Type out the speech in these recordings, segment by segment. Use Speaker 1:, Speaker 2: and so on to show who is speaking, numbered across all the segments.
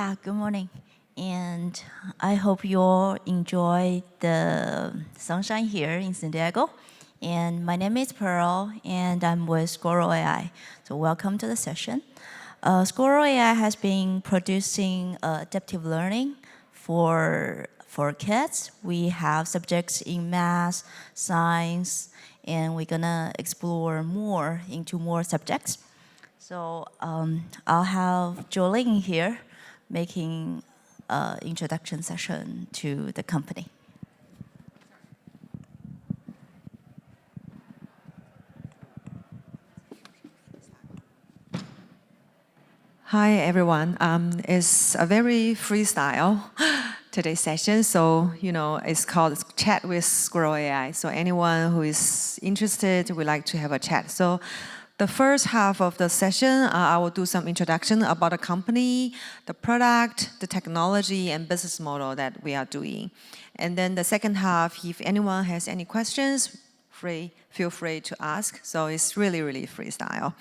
Speaker 1: Yeah, good morning. And I hope you all enjoy the sunshine here in San Diego. And my name is Pearl, and I'm with Squirrel AI. So welcome to the session. Squirrel AI has been producing adaptive learning for kids. We have subjects in math, science, and we're gonna explore more into more subjects. So I'll have Joleen here making an introduction session to the company.
Speaker 2: Hi, everyone. It's a very freestyle today's session. So, it's called Chat with Scoro AI. So anyone who is interested would like to have a chat. So the first half of the session, I will do some introduction about the company, the product, the technology, and business model that we are doing. And then the second half, if anyone has any questions, feel free to ask. So it's really, really freestyle.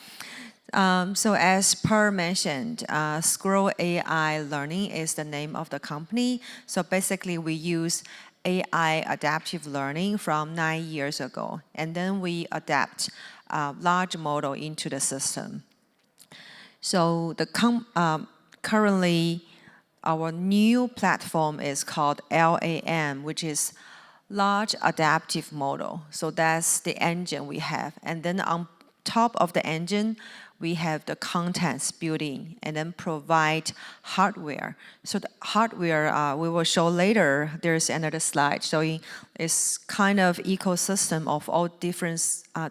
Speaker 2: So as Per mentioned, Scoro AI Learning is the name of the company. So basically we use AI adaptive learning from 9 years ago. And then we adapt large model into the system. So currently our new platform is called LAM, which is large adaptive model. So that's the engine we have. And then on top of the engine, we have the contents building and then provide hardware. So the hardware we will show later. There's another slide showing it's kind of ecosystem of all different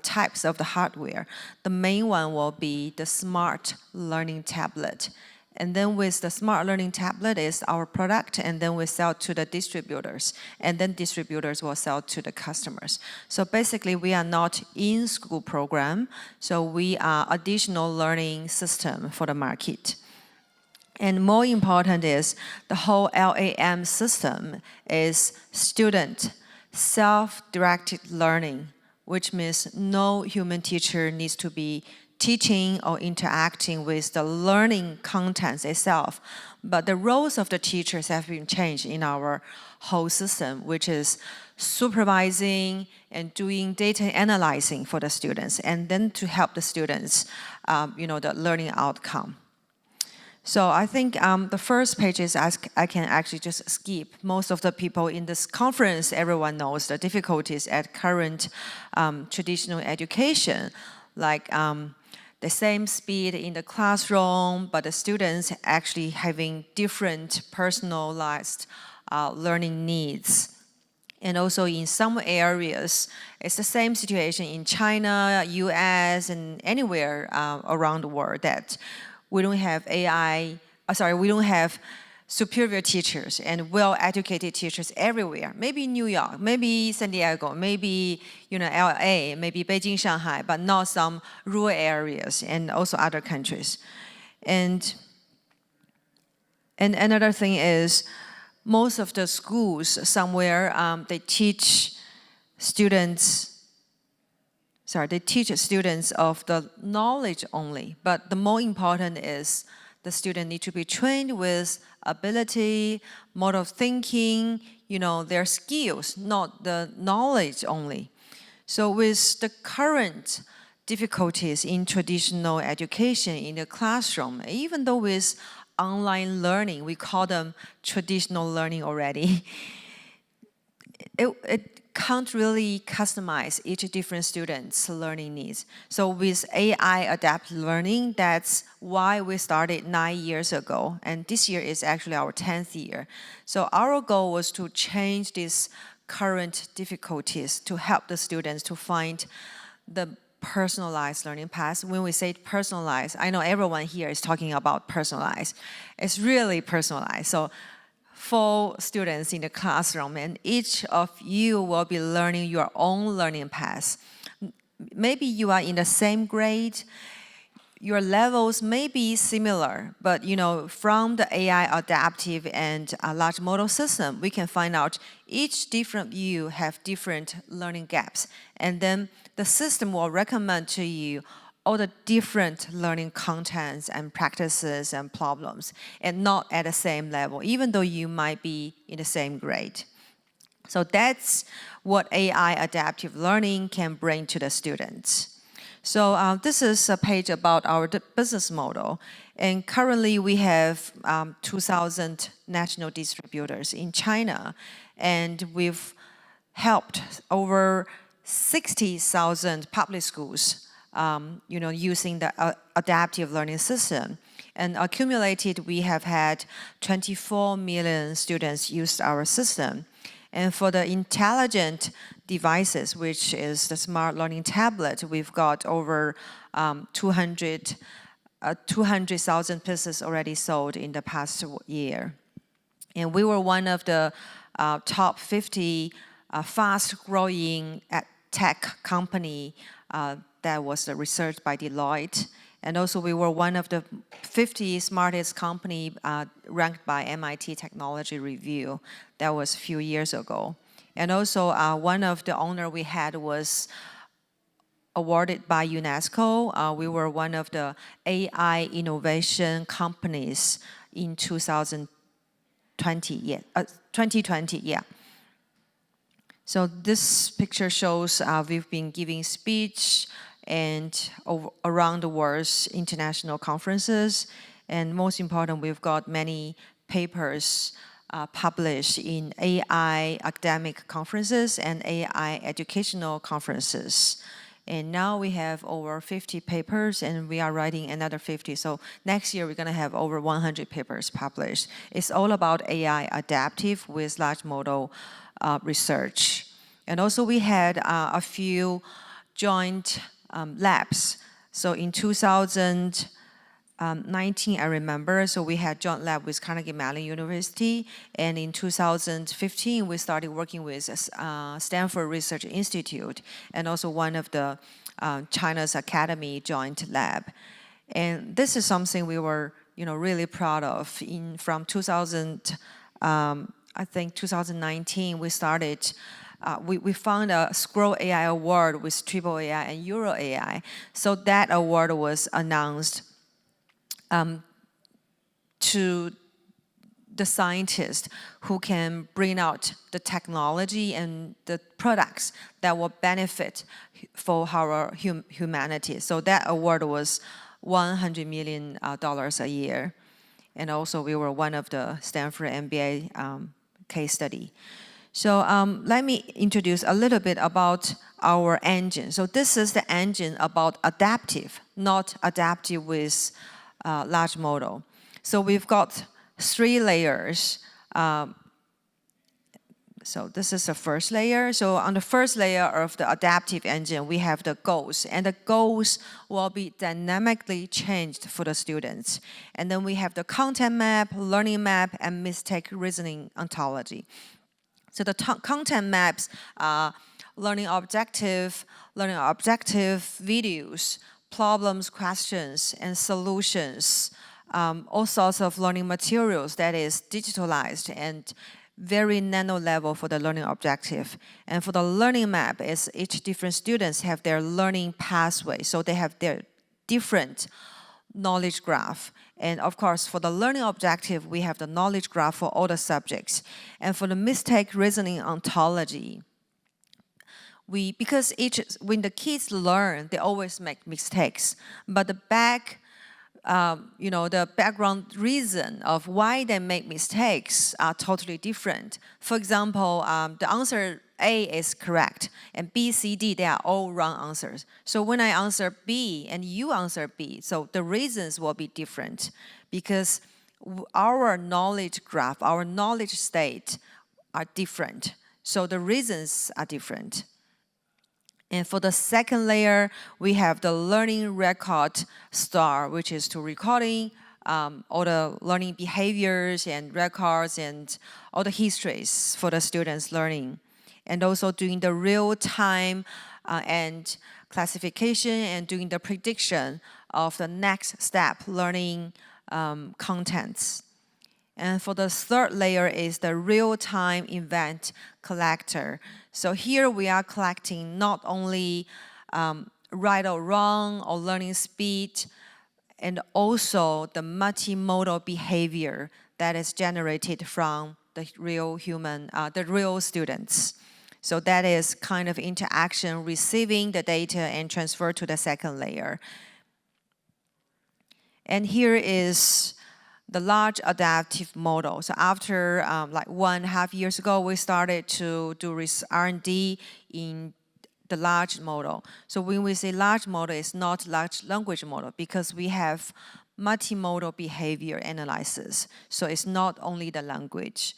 Speaker 2: types of the hardware. The main one will be the smart learning tablet. And then with the smart learning tablet is our product, and then we sell to the distributors, and then distributors will sell to the customers. So basically we are not in-school program, so we are additional learning system for the market. And more important is the whole LAM system is student self-directed learning, which means no human teacher needs to be teaching or interacting with the learning contents itself. But the roles of the teachers have been changed in our whole system, which is supervising and doing data analyzing for the students, and then to help the students, the learning outcome. So I think the first page is I can actually just skip. Most of the people in this conference, everyone knows the difficulties at current traditional education, like the same speed in the classroom, but the students actually having different personalized learning needs. And also in some areas, it's the same situation in China, US, and anywhere around the world that we don't have we don't have superior teachers and well-educated teachers everywhere. Maybe New York, maybe San Diego, maybe LA, maybe Beijing, Shanghai, but not some rural areas and also other countries. And another thing is, most of the schools somewhere they teach students of the knowledge only, but the more important is the student need to be trained with ability, mode of thinking, their skills, not the knowledge only. So with the current difficulties in traditional education in the classroom, even though with online learning, we call them traditional learning already, it can't really customize each different student's learning needs. So with AI adaptive learning, that's why we started 9 years ago. And this year is actually our 10th year. So our goal was to change these current difficulties to help the students to find the personalized learning path. When we say personalized, I know everyone here is talking about personalized. It's really personalized. So for students in the classroom, and each of you will be learning your own learning path. Maybe you are in the same grade, your levels may be similar, but from the AI adaptive and large model system, we can find out each different you have different learning gaps, and then the system will recommend to you all the different learning contents and practices and problems, and not at the same level, even though you might be in the same grade. So that's what AI adaptive learning can bring to the students. So this is a page about our business model. And currently we have 2,000 national distributors in China. And we've helped over 60,000 public schools using the adaptive learning system. And accumulated, we have had 24 million students use our system. And for the intelligent devices, which is the smart learning tablet, we've got over 200,000 pieces already sold in the past year. And we were one of the top 50 fast-growing tech company that was researched by Deloitte. And also we were one of the 50 smartest company ranked by MIT Technology Review. That was a few years ago. And also one of the honor we had was awarded by UNESCO. We were one of the AI innovation companies in 2020, yeah. So this picture shows we've been giving speech and around the world's international conferences. And most important, we've got many papers published in AI academic conferences and AI educational conferences. And now we have over 50 papers, and we are writing another 50. So next year, we're going to have over 100 papers published. It's all about AI adaptive with large model research. And also we had a few joint labs. So in 2019, I remember, so we had joint lab with Carnegie Mellon University. And in 2015, we started working with Stanford Research Institute, and also one of the China's Academy joint lab. And this is something we were really proud of. From 2019, we started we found a Scoro AI award with Triple AI and Euro AI. So that award was announced to the scientists who can bring out the technology and the products that will benefit for our humanity. So that award was $100 million a year. And also we were one of the Stanford MBA case study. So let me introduce a little bit about our engine. So this is the engine about adaptive, not adaptive with large model. So we've got 3 layers. So this is the first layer. So on the first layer of the adaptive engine, we have the goals. And the goals will be dynamically changed for the students. And then we have the content map, learning map, and mistake reasoning ontology. So the content maps are learning objective videos, problems, questions, and solutions, all sorts of learning materials that is digitalized and very nano level for the learning objective. And for the learning map, is each different students have their learning pathway, so they have their different knowledge graph. And of course, for the learning objective, we have the knowledge graph for all the subjects. And for the mistake reasoning ontology, because when the kids learn, they always make mistakes. But the background reason of why they make mistakes are totally different. For example, the answer A is correct, and B, C, D, they are all wrong answers. So when I answer B and you answer B, so the reasons will be different because our knowledge graph, our knowledge state are different. So the reasons are different. And for the second layer, we have the learning record star, which is to recording all the learning behaviors and records and all the histories for the students' learning. And also doing the real-time and classification and doing the prediction of the next step learning contents. And for the third layer is the real-time event collector. So here we are collecting not only right or wrong or learning speed, and also the multimodal behavior that is generated from the real human, the real students. So that is kind of interaction, receiving the data and transfer to the second layer. And here is the large adaptive model. So after like 1.5 years ago, we started to do R&D in the large model. So when we say large model, it's not large language model because we have multimodal behavior analysis. So it's not only the language.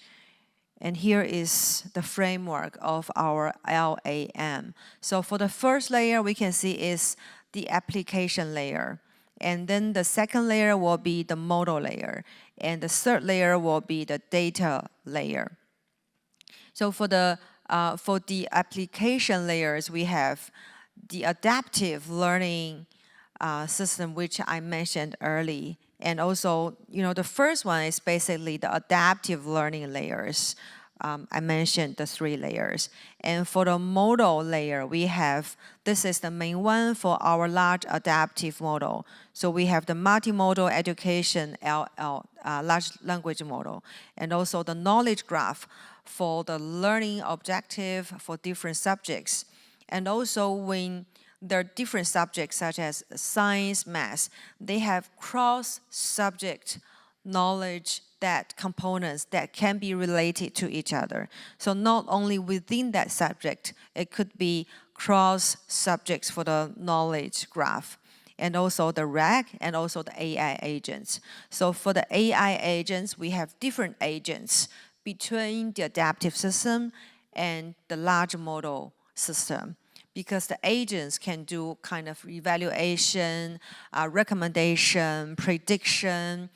Speaker 2: And here is the framework of our LAM. So for the first layer, we can see is the application layer. And then the second layer will be the model layer. And the third layer will be the data layer. So for the application layers, we have the adaptive learning system, which I mentioned earlier. And also, the first one is basically the adaptive learning layers. I mentioned the 3 layers. And for the model layer, we have, this is the main one for our large adaptive model. So we have the multimodal education large language model, and also the knowledge graph for the learning objective for different subjects. And also when there are different subjects such as science, math, they have cross-subject knowledge components that can be related to each other. So not only within that subject, it could be cross subjects for the knowledge graph, and also the RAG and also the AI agents. So for the AI agents, we have different agents between the adaptive system and the large model system, because the agents can do kind of evaluation, recommendation, prediction,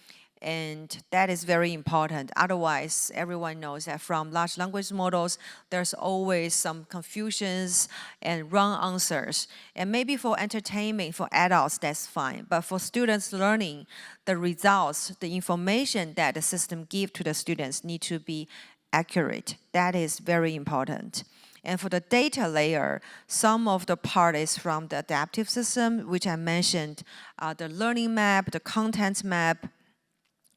Speaker 2: and that is very important. Otherwise, everyone knows that from large language models, there's always some confusions and wrong answers. And maybe for entertainment, for adults, that's fine. But for students learning, the results, the information that the system gives to the students need to be accurate. That is very important. And for the data layer, some of the part is from the adaptive system, which I mentioned, the learning map, the content map,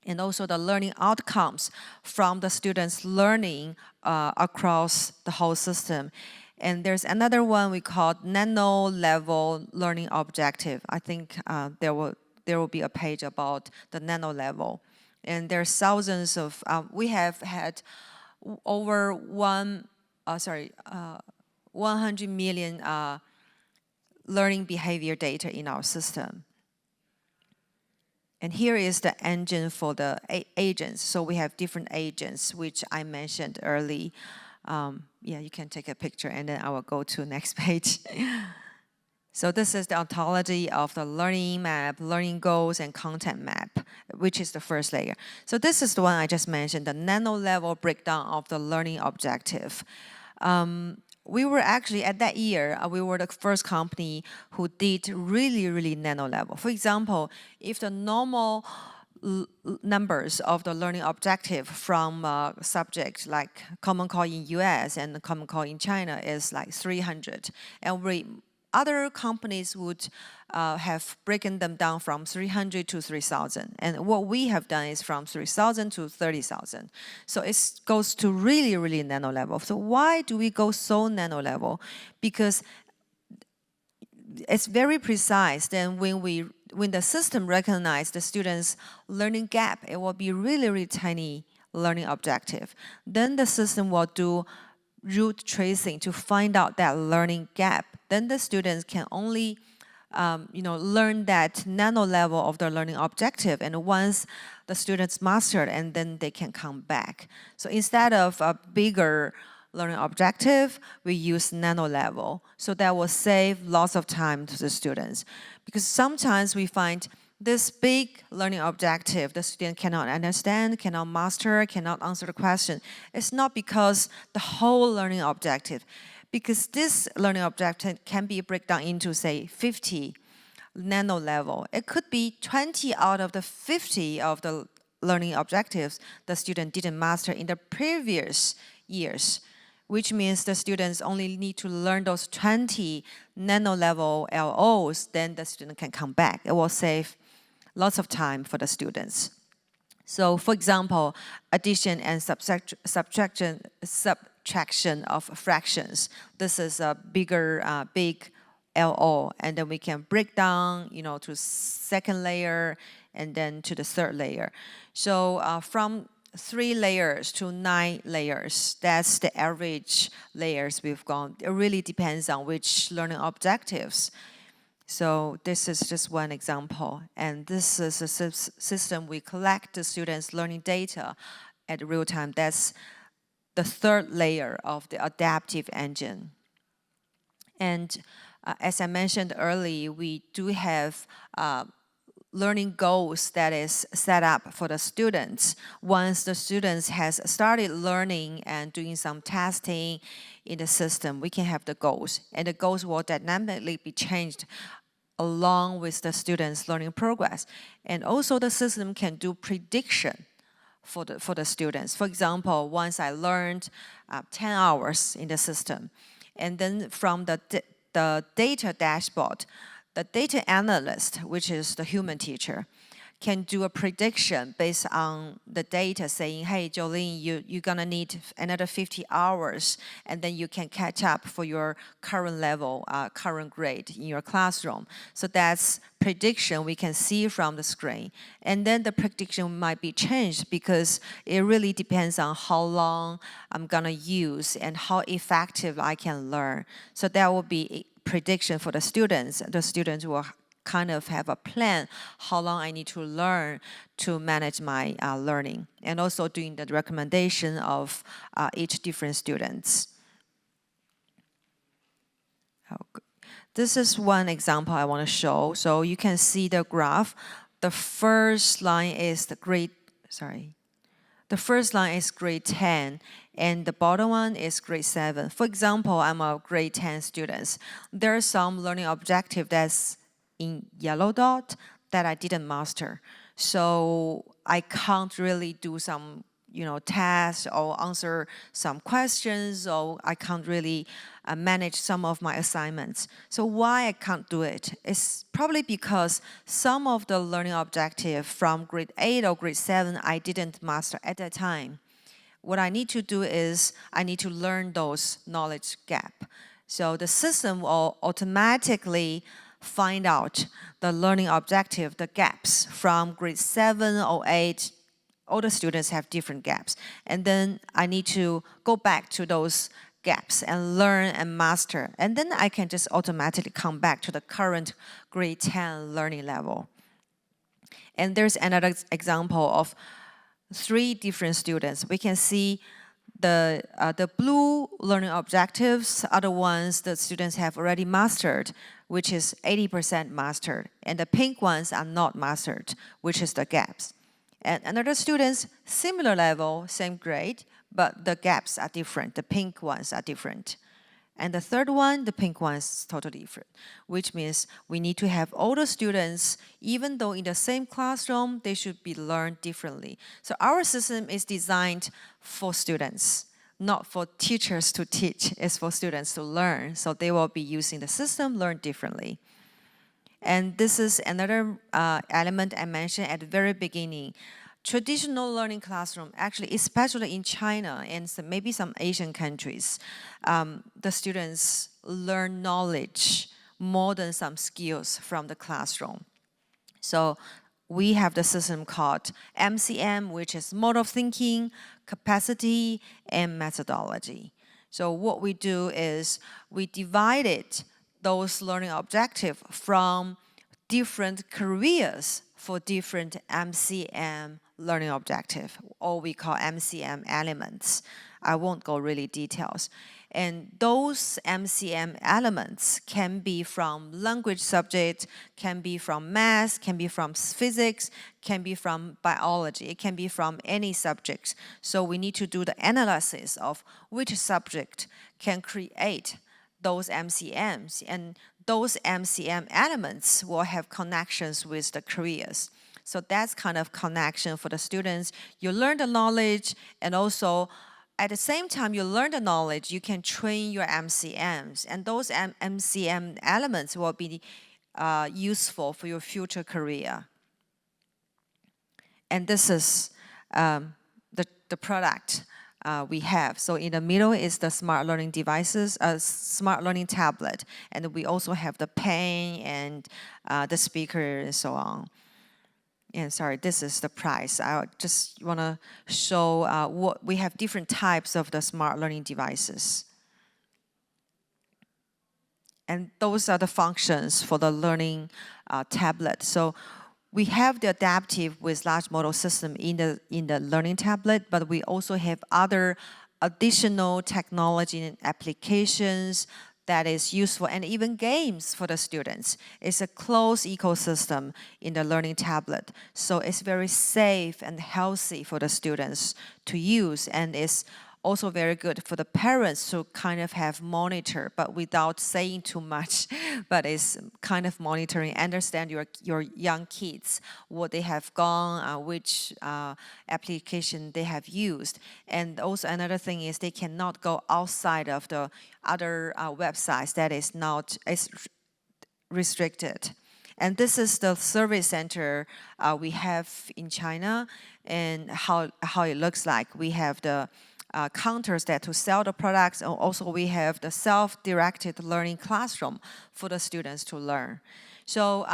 Speaker 2: and also the learning outcomes from the students learning across the whole system. And there's another one we call nano-level learning objective. I think there will be a page about the nano-level. And there's thousands of, we have had over 100 million learning behavior data in our system. And here is the engine for the agents. So we have different agents, which I mentioned early. Yeah, you can take a picture, and then I will go to next page. So this is the ontology of the learning map, learning goals, and content map, which is the first layer. So this is the one I just mentioned, the nano-level breakdown of the learning objective. We were actually, at that year, we were the first company who did really, really nano level. For example, if the normal numbers of the learning objective from subjects like Common Core in US and Common Core in China is like 300, and other companies would have broken them down from 300 to 3,000. And what we have done is from 3,000 to 30,000. So it goes to really, really nano level. So why do we go so nano level? Because it's very precise. Then when the system recognizes the student's learning gap, it will be really, really tiny learning objective. Then the system will do root tracing to find out that learning gap. Then the students can only learn that nano level of their learning objective, and once the students master it, and then they can come back. So instead of a bigger learning objective, we use nano level. So that will save lots of time to the students. Because sometimes we find this big learning objective, the student cannot understand, cannot master, cannot answer the question. It's not because the whole learning objective, because this learning objective can be broken down into, say, 50 nano level. It could be 20 out of the 50 of the learning objectives the student didn't master in the previous years, which means the students only need to learn those 20 nano-level LOs, then the student can come back. It will save lots of time for the students. So for example, addition and subtraction of fractions. This is a bigger, big LO, and then we can break down, to second layer and then to the third layer. So from 3 layers to 9 layers, that's the average layers we've gone. It really depends on which learning objectives. So this is just one example, and this is a system we collect the students' learning data at real time. That's the 3rd layer of the adaptive engine. And as I mentioned earlier, we do have learning goals that is set up for the students. Once the students has started learning and doing some testing in the system, we can have the goals, and the goals will dynamically be changed along with the students' learning progress. And also the system can do prediction for the students. For example, once I learned 10 hours in the system, and then from the data dashboard, the data analyst, which is the human teacher, can do a prediction based on the data saying, hey, Joleen, you're gonna need another 50 hours, and then you can catch up for your current level, current grade in your classroom. So that's prediction we can see from the screen. And then the prediction might be changed because it really depends on how long I'm gonna use and how effective I can learn. So that will be prediction for the students. The students will kind of have a plan how long I need to learn to manage my learning, and also doing the recommendation of each different students. This is one example I want to show. So you can see the graph. The first line is the grade 10, and the bottom one is grade 7. For example, I'm a grade 10 student. There's some learning objective that's in yellow dot that I didn't master. So I can't really do some, tasks or answer some questions, or I can't really manage some of my assignments. So why I can't do it? It's probably because some of the learning objective from grade 8 or grade 7 I didn't master at that time. What I need to do is I need to learn those knowledge gap. So the system will automatically find out the learning objective, the gaps from grade 7 or 8. All the students have different gaps. And then I need to go back to those gaps and learn and master. And then I can just automatically come back to the current grade 10 learning level. And there's another example of 3 different students. We can see the blue learning objectives are the ones that students have already mastered, which is 80% mastered. And the pink ones are not mastered, which is the gaps. And another students, similar level, same grade, but the gaps are different. The pink ones are different. And the third one, the pink one is totally different, which means we need to have all the students, even though in the same classroom, they should be learned differently. So our system is designed for students, not for teachers to teach. It's for students to learn. So they will be using the system, learn differently. And this is another element I mentioned at the very beginning. Traditional learning classroom, actually, especially in China and maybe some Asian countries, the students learn knowledge more than some skills from the classroom. So we have the system called MCM, which is mode of thinking, capacity, and methodology. So what we do is we divided those learning objectives from different careers for different MCM learning objective, or we call MCM elements. I won't go really details. And those MCM elements can be from language subject, can be from math, can be from physics, can be from biology. It can be from any subject. So we need to do the analysis of which subject can create those MCMs, and those MCM elements will have connections with the careers. So that's kind of connection for the students. You learn the knowledge, and also at the same time you learn the knowledge, you can train your MCMs, and those MCM elements will be useful for your future career. And this is the product we have. So in the middle is the smart learning devices, smart learning tablet, and we also have the pen and the speaker and so on. And sorry, this is the price. I just want to show what we have different types of the smart learning devices. And those are the functions for the learning tablet. So we have the adaptive with large model system in the learning tablet, but we also have other additional technology and applications that is useful, and even games for the students. It's a closed ecosystem in the learning tablet. So it's very safe and healthy for the students to use, and it's also very good for the parents to kind of have monitor, but without saying too much, but it's kind of monitoring, understand your young kids, what they have gone, which application they have used. And also another thing is they cannot go outside of the other websites that is restricted. And this is the service center we have in China, and how it looks like. We have the counters that to sell the products, and also we have the self-directed learning classroom for the students to learn. So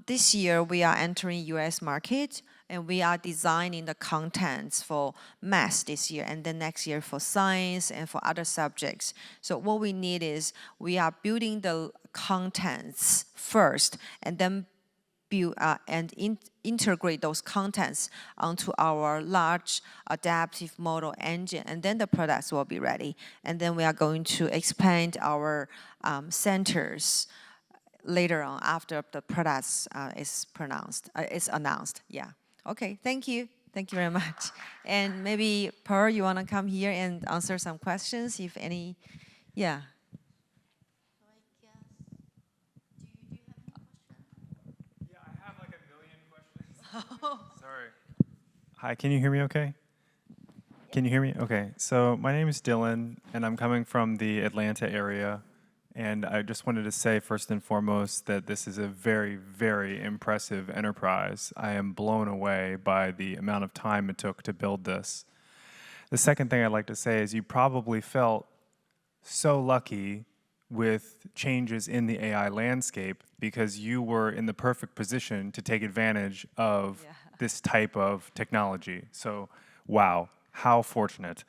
Speaker 2: this year we are entering US market, and we are designing the contents for math this year, and then next year for science and for other subjects. So what we need is we are building the contents first, and then build integrate those contents onto our large adaptive model engine, and then the products will be ready. And then we are going to expand our centers later on after the products is announced. Yeah. Okay. Thank you. Thank you very much. And maybe Pearl, you want to come here and answer some questions, if any? Yeah.
Speaker 3: Sorry. Hi, can you hear me okay? Can you hear me? Okay. So my name is Dylan, and I'm coming from the Atlanta area. And I just wanted to say, first and foremost, that this is a very, very impressive enterprise. I am blown away by the amount of time it took to build this. The second thing I'd like to say is you probably felt so lucky with changes in the AI landscape because you were in the perfect position to take advantage of this type of technology. So, wow, how fortunate.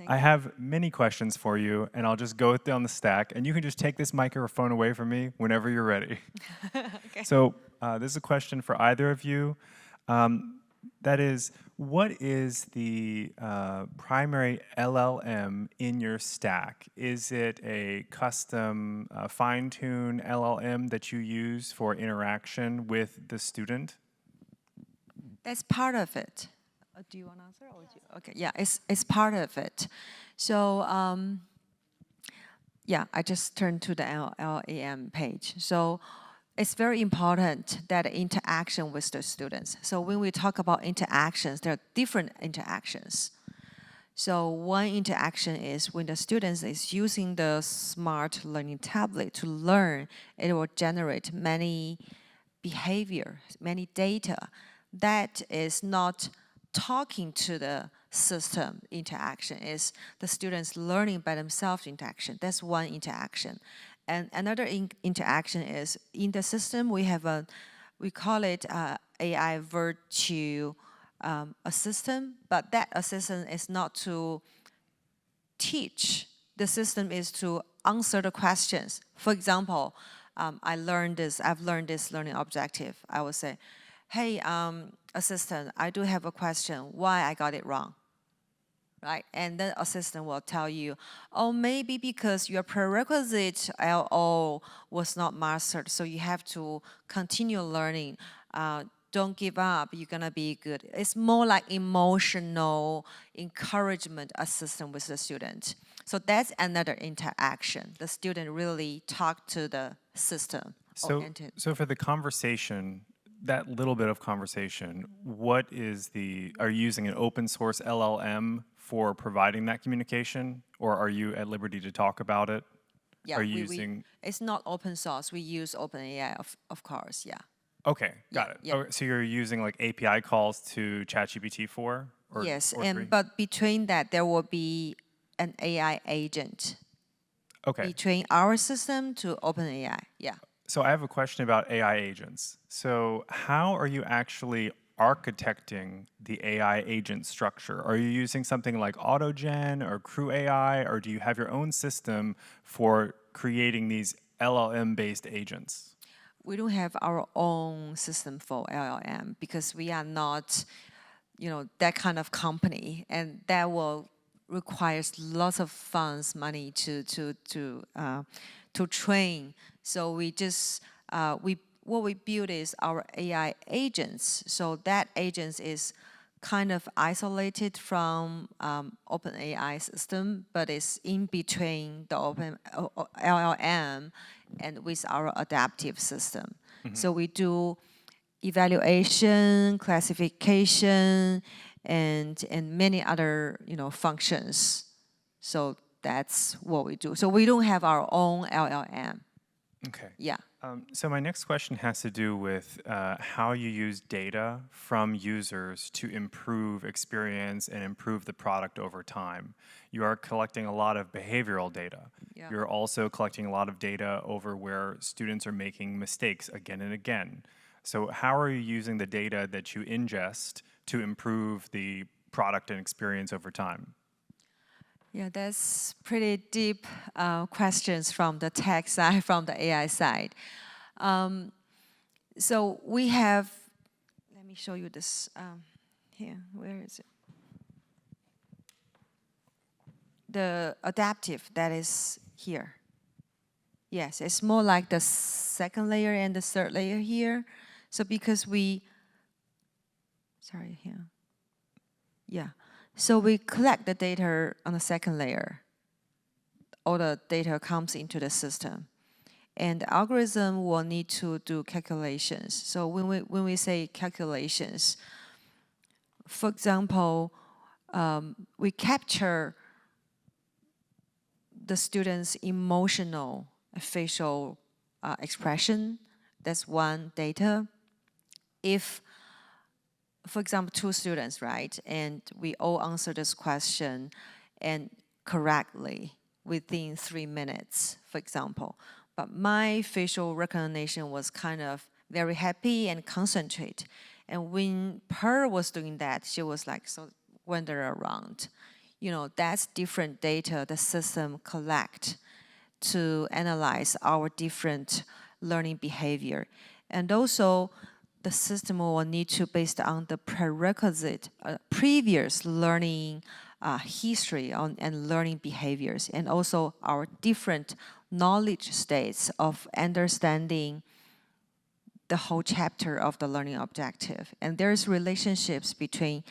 Speaker 3: I have many questions for you, and I'll just go down the stack, and you can just take this microphone away from me whenever you're ready.
Speaker 2: Okay.
Speaker 3: So this is a question for either of you. That is, what is the primary LLM in your stack? Is it a custom fine-tuned LLM that you use for interaction with the student?
Speaker 2: That's part of it. Do you want to answer? Or okay, yeah, it's part of it. So yeah, I just turned to the LLM page. So it's very important that interaction with the students. So when we talk about interactions, there are different interactions. So one interaction is when the students is using the smart learning tablet to learn, it will generate many behavior, many data. That is not talking to the system interaction, is the students learning by themselves interaction. That's one interaction. And another interaction is in the system we have we call it AI virtual assistant, but that assistant is not to teach. The system is to answer the questions. For example, I've learned this learning objective. I will say, hey, assistant, I do have a question, why I got it wrong, right? And then assistant will tell you, oh, maybe because your prerequisite LO was not mastered, so you have to continue learning. Don't give up, you're gonna be good. It's more like emotional encouragement assistant with the student. So that's another interaction. The student really talk to the system.
Speaker 3: So for the conversation, that little bit of conversation, what is are you using an open source LLM for providing that communication, or are you at liberty to talk about it?
Speaker 2: Yeah,
Speaker 3: Are you using?
Speaker 2: it's not open source. We use OpenAI, of course, yeah.
Speaker 3: Okay, got
Speaker 2: Yeah,
Speaker 3: it.
Speaker 2: yeah.
Speaker 3: Okay, so you're using like API calls to ChatGPT 4 or
Speaker 2: Yes,
Speaker 3: or 3?
Speaker 2: but between that, there will be an AI agent
Speaker 3: Okay.
Speaker 2: between our system to OpenAI, yeah.
Speaker 3: So I have a question about AI agents. So how are you actually architecting the AI agent structure? Are you using something like AutoGen or Crew AI, or do you have your own system for creating these LLM-based agents?
Speaker 2: We don't have our own system for LLM because we are not, that kind of company, and that will requires lots of funds, money to train. So we just what we build is our AI agents. So that agents is kind of isolated from OpenAI system, but it's in between the LLM and with our adaptive system. So we do evaluation, classification, and many other functions. So that's what we do. So we don't have our own LLM.
Speaker 3: Okay.
Speaker 2: Yeah.
Speaker 3: So my next question has to do with how you use data from users to improve experience and improve the product over time. You are collecting a lot of behavioral data.
Speaker 2: Yeah.
Speaker 3: You're also collecting a lot of data over where students are making mistakes again and again. So how are you using the data that you ingest to improve the product and experience over time?
Speaker 2: Yeah, that's pretty deep questions from the tech side, from the AI side. So we have, let me show you this here. Where is it? The adaptive that is here. Yes, it's more like the second layer and the third layer here. So because sorry, here. Yeah. So we collect the data on the second layer. All the data comes into the system. And the algorithm will need to do calculations. So when we say calculations, for example, we capture the student's emotional facial expression. That's one data. If, for example, two students, right, and we all answer this question and correctly within 3 minutes, for example, but my facial recognition was kind of very happy and concentrate. And when Pearl was doing that, she was like so wander around. That's different data the system collect to analyze our different learning behavior. And also, the system will need to, based on the prerequisite previous learning history and learning behaviors, and also our different knowledge states of understanding the whole chapter of the learning objective. And there's relationships between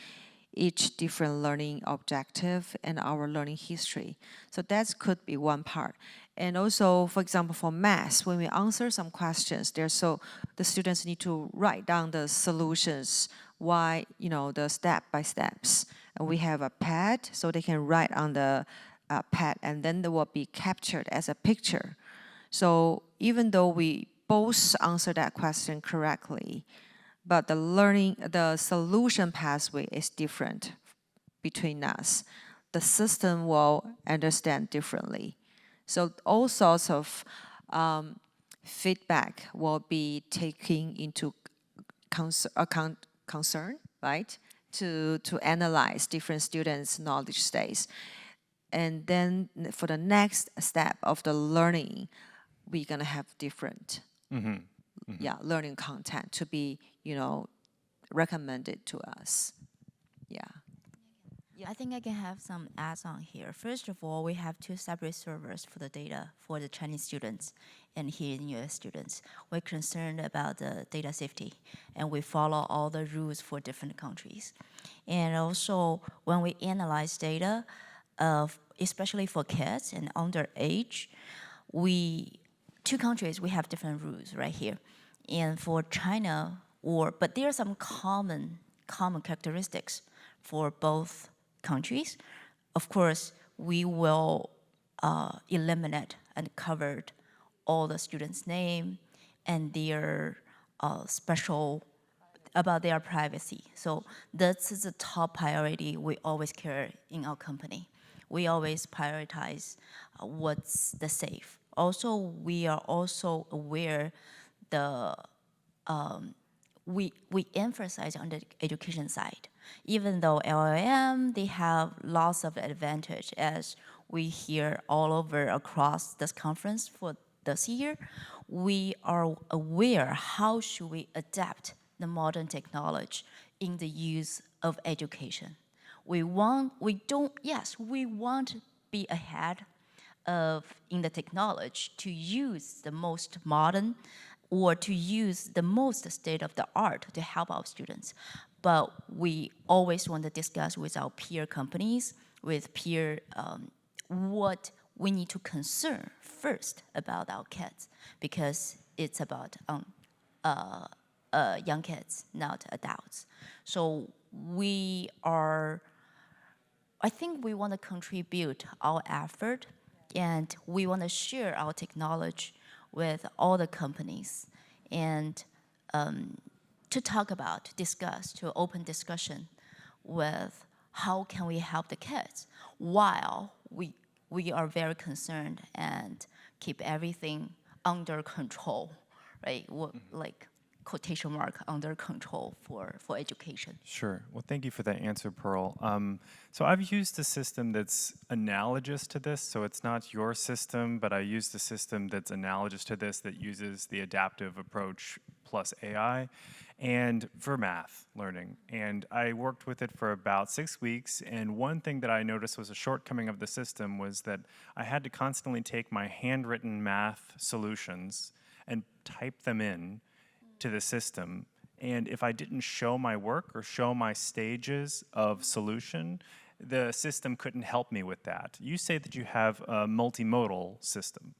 Speaker 2: each different learning objective and our learning history. So that could be one part. And also, for example, for math, when we answer some questions, the students need to write down the solutions, why, the step by steps. And we have a pad, so they can write on the pad, and then they will be captured as a picture. So even though we both answer that question correctly, but the solution pathway is different between us. The system will understand differently. So all sorts of feedback will be taken into concern, right? To analyze different students' knowledge states. And then for the next step of the learning, we're gonna have different learning content to be, recommended to us. Yeah.
Speaker 1: I think I can have some adds on here. First of all, we have two separate servers for the data for the Chinese students and here in US students. We're concerned about the data safety, and we follow all the rules for different countries. And also, when we analyze data, especially for kids and underage, two countries, we have different rules right here. And for China, but there are some common characteristics for both countries. of course, we will eliminate and covered all the students' name and their special about their privacy. So this is a top priority we always care in our company. We always prioritize what's the safe. Also, we are also aware the we emphasize on the education side. Even though LLM, they have lots of advantage as we hear all over across this conference for this year, we are aware how should we adapt the modern technology in the use of education. We want to be ahead of in the technology to use the most modern or to use the most state of the art to help our students. But we always want to discuss with our peer companies, with peer, what we need to concern first about our kids, because it's about young kids, not adults. So I think we want to contribute our effort, and we want to share our technology with all the companies, and to talk about, discuss, to open discussion with how can we help the kids while we are very concerned and keep everything under control, right? Like quotation mark, under control for education.
Speaker 3: Sure. Well, thank you for that answer, Pearl. So I've used a system that's analogous to this. So it's not your system, but I used a system that's analogous to this that uses the adaptive approach plus AI and for math learning. And I worked with it for about 6 weeks. And one thing that I noticed was a shortcoming of the system was that I had to constantly take my handwritten math solutions and type them in to the system. And if I didn't show my work or show my stages of solution, the system couldn't help me with that. You say that you have a multimodal system.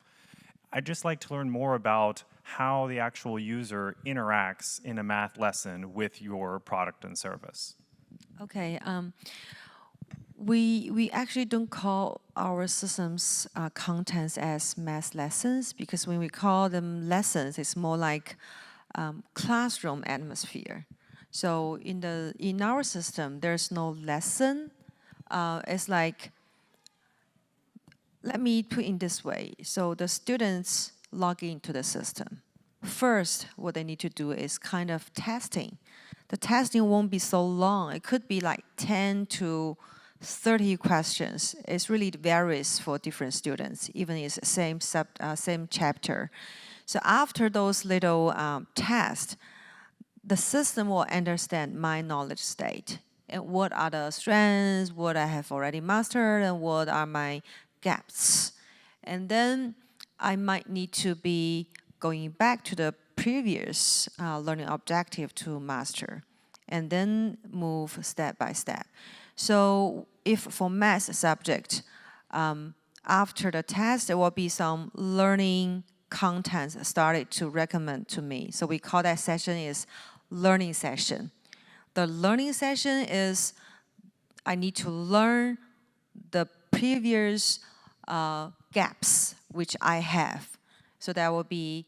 Speaker 3: I'd just like to learn more about how the actual user interacts in a math lesson with your product and service.
Speaker 2: Okay. We actually don't call our systems contents as math lessons, because when we call them lessons, it's more like classroom atmosphere. So in our system, there's no lesson. It's like, let me put it this way. So the students log into the system. First, what they need to do is kind of testing. The testing won't be so long. It could be like 10 to 30 questions. It really varies for different students, even if it's the same chapter. So after those little tests, the system will understand my knowledge state and what are the strengths, what I have already mastered, and what are my gaps. And then I might need to be going back to the previous learning objective to master, and then move step by step. So if for math subject, after the test, there will be some learning contents started to recommend to me. So we call that session is learning session. The learning session is I need to learn the previous gaps which I have. So that will be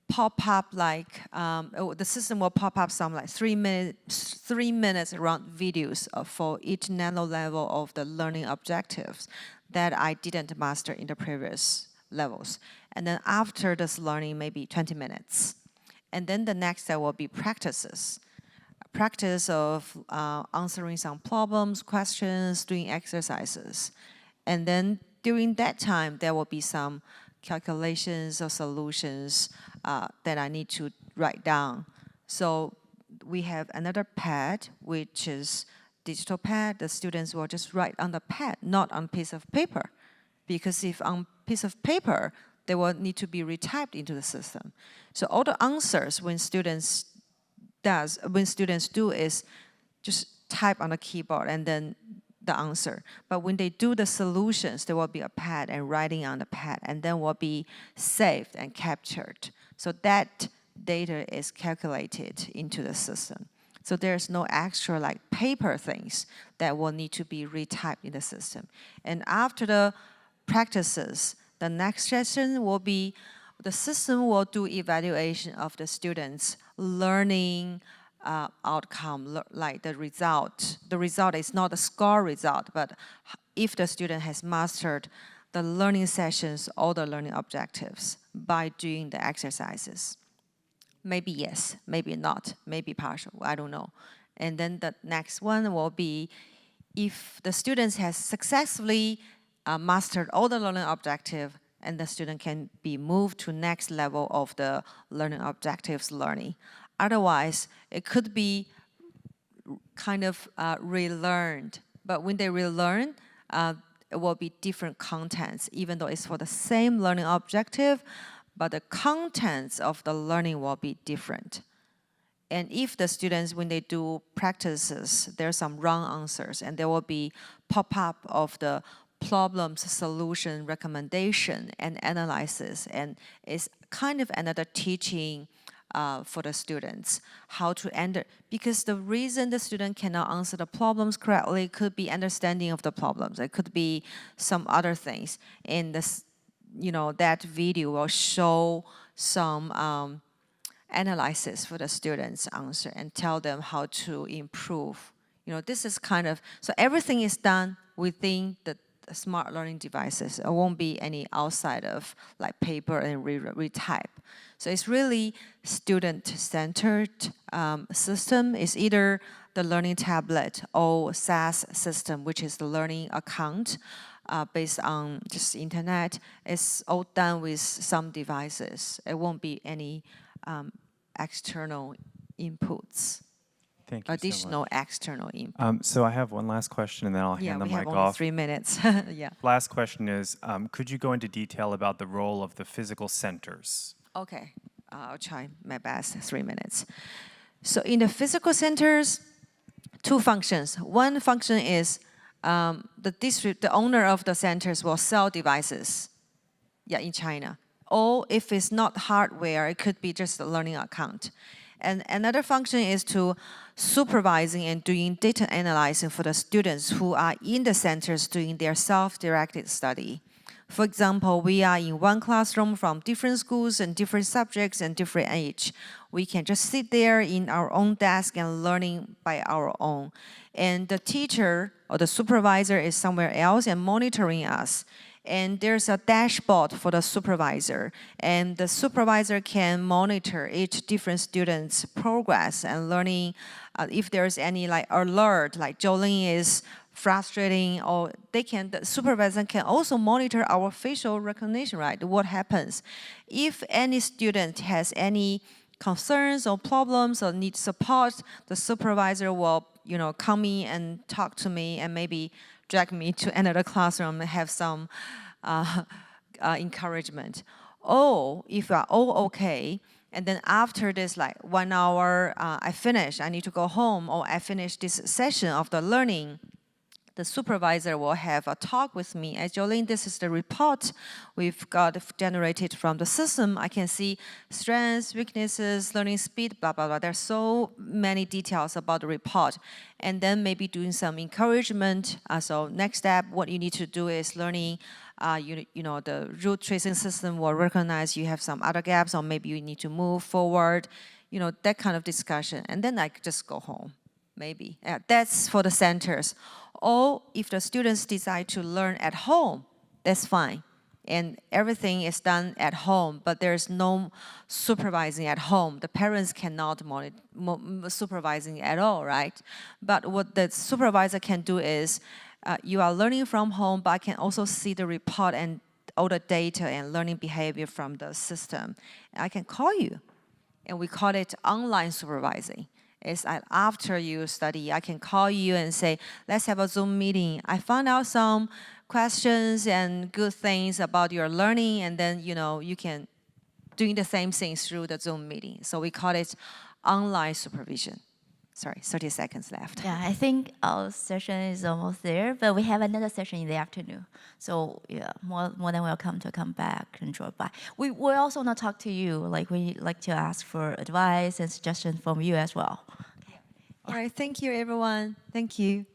Speaker 2: pop up like, the system will pop up some like 3 minutes around videos for each nano level of the learning objectives that I didn't master in the previous levels. And then after this learning, maybe 20 minutes. And then the next step will be practices. Practice of answering some problems, questions, doing exercises. And then during that time, there will be some calculations or solutions that I need to write down. So we have another pad, which is digital pad. The students will just write on the pad, not on piece of paper. Because if on piece of paper, they will need to be retyped into the system. So all the answers when students do is just type on the keyboard and then the answer. But when they do the solutions, there will be a pad and writing on the pad, and then will be saved and captured. So that data is calculated into the system. So there's no extra like paper things that will need to be retyped in the system. And after the practices, the next session will be, the system will do evaluation of the students' learning outcome, like the result. The result is not a score result, but if the student has mastered the learning sessions, all the learning objectives by doing the exercises. Maybe yes, maybe not, maybe partial, I don't know. And then the next one will be if the students has successfully mastered all the learning objective, and the student can be moved to next level of the learning objectives learning. Otherwise, it could be kind of relearned. But when they relearn, it will be different contents, even though it's for the same learning objective, but the contents of the learning will be different. And if the students, when they do practices, there's some wrong answers, and there will be pop-up of the problems, solution, recommendation, and analysis, and it's kind of another teaching for the students, how to enter, because the reason the student cannot answer the problems correctly could be understanding of the problems. It could be some other things. And this, that video will show some analysis for the students' answer and tell them how to improve. This is kind of, so everything is done within the smart learning devices. It won't be any outside of like paper and retype. So it's really student-centered system. It's either the learning tablet or SaaS system, which is the learning account based on just internet. It's all done with some devices. It won't be any external inputs.
Speaker 3: Thank you
Speaker 2: Additional
Speaker 3: so much.
Speaker 2: external input.
Speaker 3: So I have one last question, and then I'll hand the
Speaker 2: we have
Speaker 3: mic
Speaker 2: only
Speaker 3: off.
Speaker 2: 3 minutes. Yeah.
Speaker 3: Last question is, could you go into detail about the role of the physical centers?
Speaker 2: Okay, I'll try my best, 3 minutes. So in the physical centers, 2 functions. One function is the owner of the centers will sell devices, in China. Or if it's not hardware, it could be just a learning account. And another function is to supervising and doing data analyzing for the students who are in the centers doing their self-directed study. For example, we are in one classroom from different schools and different subjects and different age. We can just sit there in our own desk and learning by our own. And the teacher or the supervisor is somewhere else and monitoring us. And there's a dashboard for the supervisor, and the supervisor can monitor each different student's progress and learning. If there's any like alert, like Joleen is frustrating, or the supervisor can also monitor our facial recognition, right? What happens if any student has any concerns or problems or needs support? The supervisor will, come in and talk to me and maybe drag me to another classroom and have some encouragement. Or if you are all okay, and then after this like 1 hour, I need to go home, or I finish this session of the learning, the supervisor will have a talk with me. As Joleen, this is the report we've got generated from the system. I can see strengths, weaknesses, learning speed, blah, blah, blah. There's so many details about the report. And then maybe doing some encouragement. So next step, what you need to do is learning, the root tracing system will recognize you have some other gaps, or maybe you need to move forward, that kind of discussion. And then I just go home, maybe. That's for the centers. Or if the students decide to learn at home, that's fine. And everything is done at home, but there's no supervising at home. The parents cannot supervising at all, right? But what the supervisor can do is, you are learning from home, but I can also see the report and all the data and learning behavior from the system. I can call you, and we call it online supervising. It's after you study, I can call you and say, let's have a Zoom meeting. I found out some questions and good things about your learning, and then you can doing the same things through the Zoom meeting. So we call it online supervision. Sorry, 30 seconds left.
Speaker 1: Yeah, I think our session is almost there, but we have another session in the afternoon. So yeah, more than welcome to come back and drop by. We also want to talk to you. Like we like to ask for advice and suggestions from you as well.
Speaker 2: All right, thank you, everyone. Thank you.